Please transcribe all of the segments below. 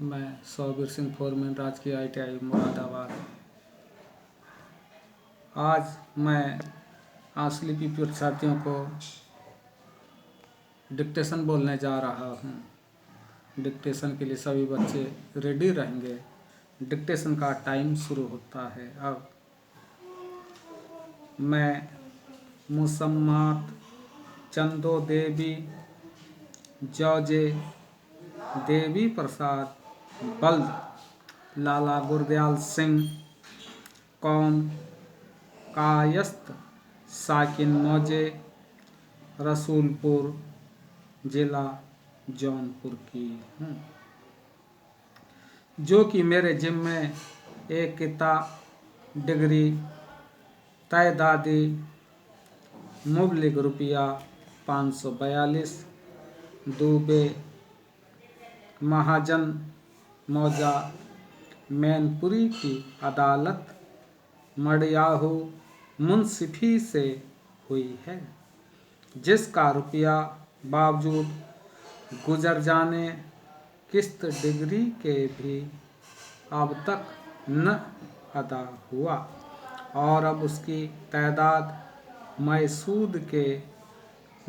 मैं सौबीर सिंह फोरमैन, राजकीय ITI मुरादाबाद। आज मैं आंसलिपि परीक्षार्थियों को डिक्टेशन बोलने जा रहा हूँ। डिक्टेशन के लिए सभी बच्चे रेडी रहेंगे। डिक्टेशन का टाइम शुरू होता है अब। मैं मुसम्मात चंदो देवी जौजे देवी प्रसाद बल्द लाला गुरदयाल सिंह कौम कायस्त साकिन मौजे रसूलपुर जिला जौनपुर की हूँ, जो कि मेरे जिम्मे एक किताब डिग्री तयदादी मुबलिग रुपया 542 दूबे महाजन मौजा मैनपुरी की अदालत मडियाहू मुंसिफी से हुई है, जिसका रुपया बावजूद गुजर जाने किस्त डिग्री के भी अब तक न अदा हुआ और अब उसकी तादाद मई सूद के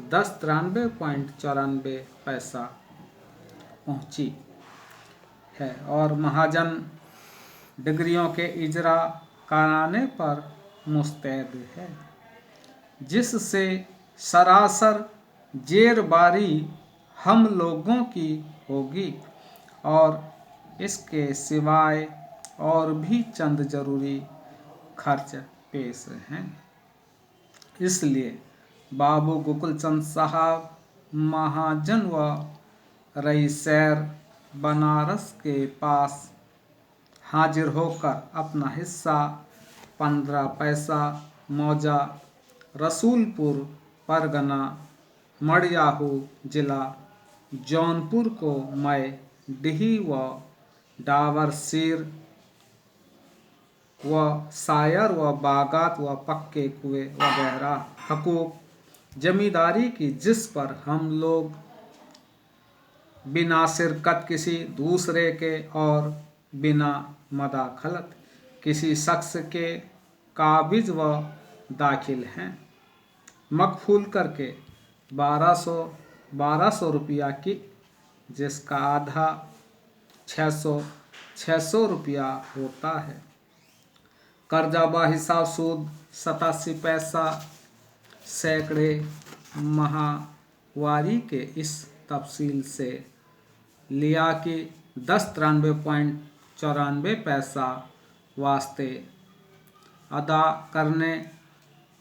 1093.94 पैसा पहुंची है और महाजन डिग्रियों के इजरा कराने पर मुस्तैद है, जिससे सरासर जेरबारी हम लोगों की होगी और इसके सिवाय और भी चंद जरूरी खर्च पेश हैं। इसलिए बाबू गोकुलचंद साहब महाजन व रईसैर बनारस के पास हाजिर होकर अपना हिस्सा 15 पैसा मौजा रसूलपुर परगना मडियाहू जिला जौनपुर को मई डिही व डावर सीर व शायर व बागात व पक्के कुएं वगैरह हकूक जमींदारी की, जिस पर हम लोग बिना शिरकत किसी दूसरे के और बिना मदाखलत किसी शख्स के काबिज व दाखिल हैं, मकफूल करके 1200 रुपया की, जिसका आधा 600 रुपया होता है। कर्जा बा हिसाब सूद 87 पैसा सैकड़े माहवारी के इस तफसील से लिया कि 1093.94 पैसा वास्ते अदा करने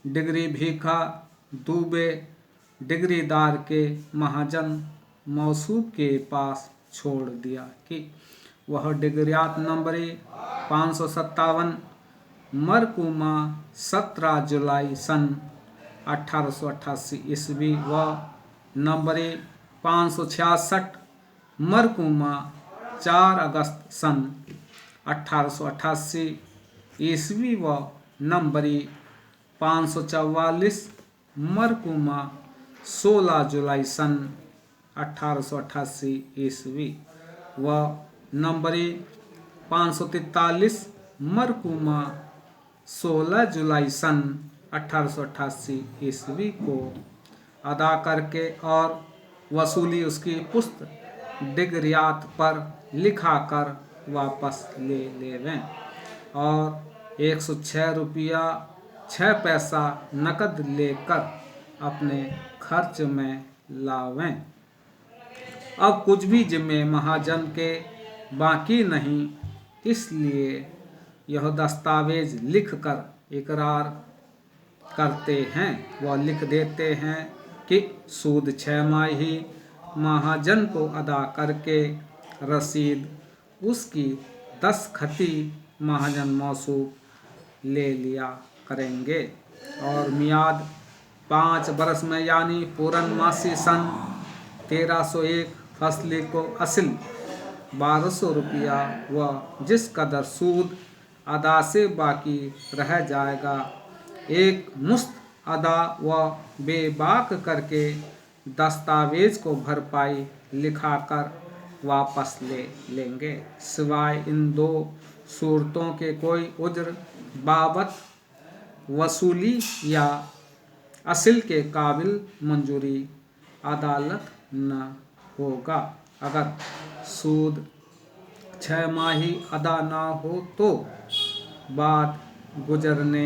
डिग्री भीखा दूबे डिग्रीदार के महाजन मौसूब के पास छोड़ दिया कि वह डिग्रियात नंबरी 557 मरकुमा 17 जुलाई सन 1888 ईस्वी व नंबरी 566 मरकुमा 4 अगस्त सन 1888 ईस्वी व नंबरी 544 मरकुमा 16 जुलाई सन 1888 ईस्वी व नंबरी 543 मरकुमा 16 जुलाई सन 1888 ईस्वी को अदा करके और वसूली उसकी पुस्त डिग्रियात पर लिखा कर वापस ले लेवें और 106 रुपया 6 पैसा नकद लेकर अपने खर्च में लावें। अब कुछ भी जिम्मे महाजन के बाकी नहीं, इसलिए यह दस्तावेज लिख कर इकरार करते हैं व लिख देते हैं कि सूद 6 माही महाजन को अदा करके रसीद उसकी दस्तखती महाजन मौसूब ले लिया करेंगे और मियाद 5 बरस में यानी पूरनमासी सन 1301 फसली को असिल 1200 रुपया व जिस कदर सूद अदा से बाकी रह जाएगा एक मुश्त अदा व बेबाक करके दस्तावेज को भरपाई लिखाकर वापस ले लेंगे। सिवाय इन दो सूरतों के कोई उज्र बाबत वसूली या असिल के काबिल मंजूरी अदालत न होगा। अगर सूद 6 माही अदा न हो तो बाद गुजरने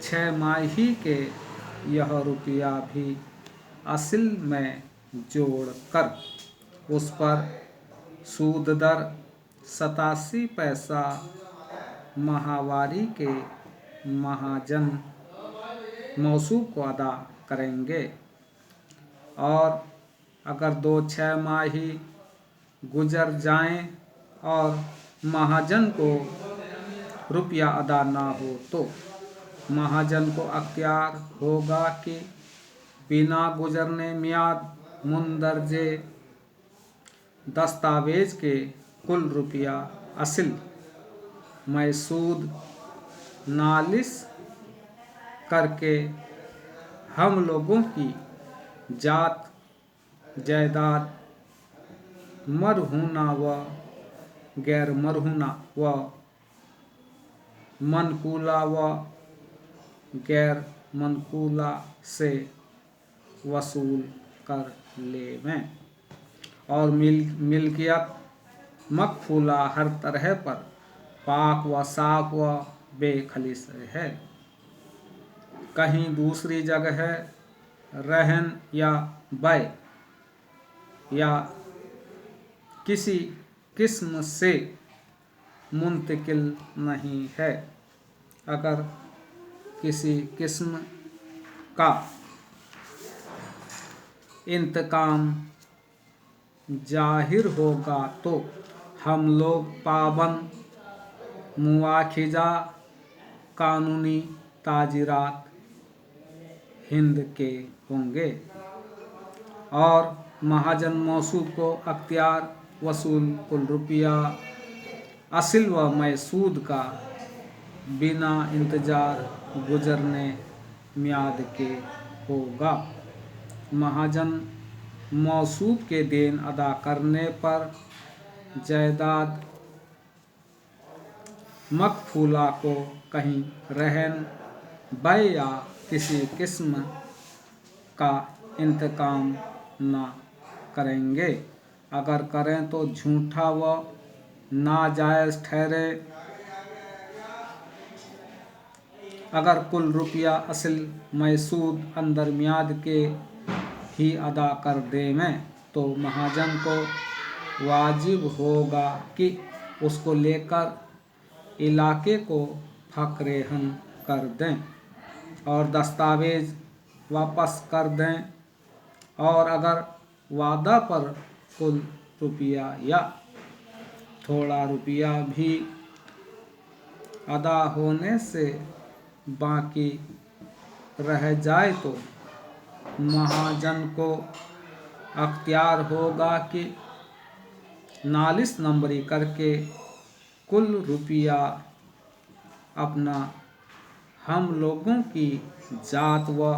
6 माही के यह रुपया भी असिल में जोड़कर उस पर सूद दर 87 पैसा माहवारी के महाजन मौसूब को अदा करेंगे। और अगर 2-6 माही गुजर जाएं और महाजन को रुपया अदा ना हो तो महाजन को अख्तियार होगा कि बिना गुजरने मियाद मुंदरजे दस्तावेज के कुल रुपया असिल में सूद नालिश करके हम लोगों की जात जायदाद मरहूना व गैर मरहूना व मनकूला व गैर मनकूला से वसूल कर लेवें। और मिल्कियत मकफूला हर तरह पर पाक व साफ व बेखलिस है। कहीं दूसरी जगह रहन या बै या किसी किस्म से मुंतकिल नहीं है। अगर किसी किस्म का इंतकाम जाहिर होगा तो हम लोग पाबंद मुआखिजा कानूनी ताजीरात हिंद के होंगे और महाजन मौसूब को अख्तियार वसूल कुल रुपया असिल व मैसूद का बिना इंतजार गुजरने मियाद के होगा। महाजन मौसूब के देन अदा करने पर जायदाद मकफूला को कहीं रहन बै या किसी किस्म का इंतकाम न करेंगे। अगर करें तो झूठा व नाजायज़ ठहरे। अगर कुल रुपया असिल मैसूद अंदर मियाद के ही अदा कर देवें तो महाजन को वाजिब होगा कि उसको लेकर इलाके को फकरेहन कर दें और दस्तावेज वापस कर दें। और अगर वादा पर कुल रुपया या थोड़ा रुपया भी अदा होने से बाकी रह जाए तो महाजन को अख्तियार होगा कि नालिश नंबरी करके कुल रुपया अपना हम लोगों की जात व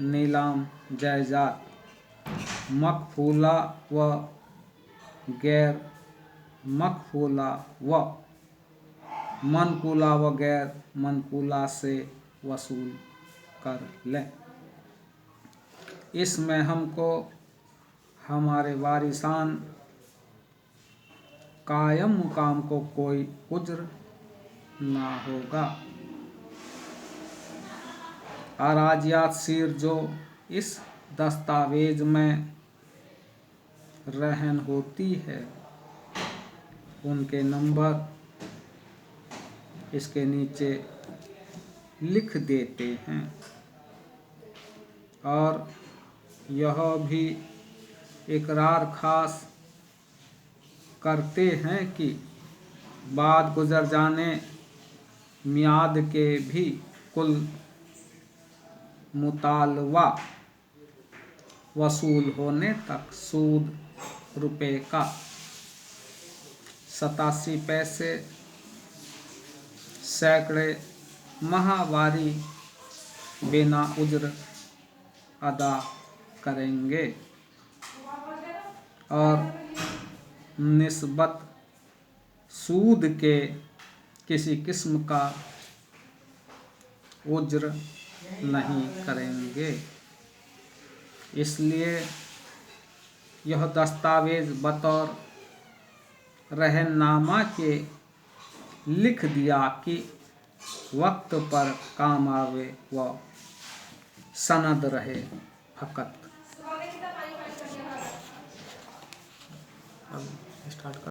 नीलाम जायदाद मकफूला व गैर मकफूला व मनकूला व गैर मनकूला से वसूल कर लें। इसमें हमको हमारे वारिसान कायम मुकाम को कोई उज्र ना होगा। अराजियात सीर जो इस दस्तावेज में रहन होती है उनके नंबर इसके नीचे लिख देते हैं और यह भी इकरार खास करते हैं कि बाद गुजर जाने मियाद के भी कुल मुतालवा वसूल होने तक सूद रुपए का 87 पैसे सैकड़े माहवारी बिना उज्र अदा करेंगे। और निस्बत सूद के किसी किस्म का उज्र नहीं करेंगे। इसलिए यह दस्तावेज बतौर रहननामा के लिख दिया कि वक्त पर काम आवे व सनद रहे फकत।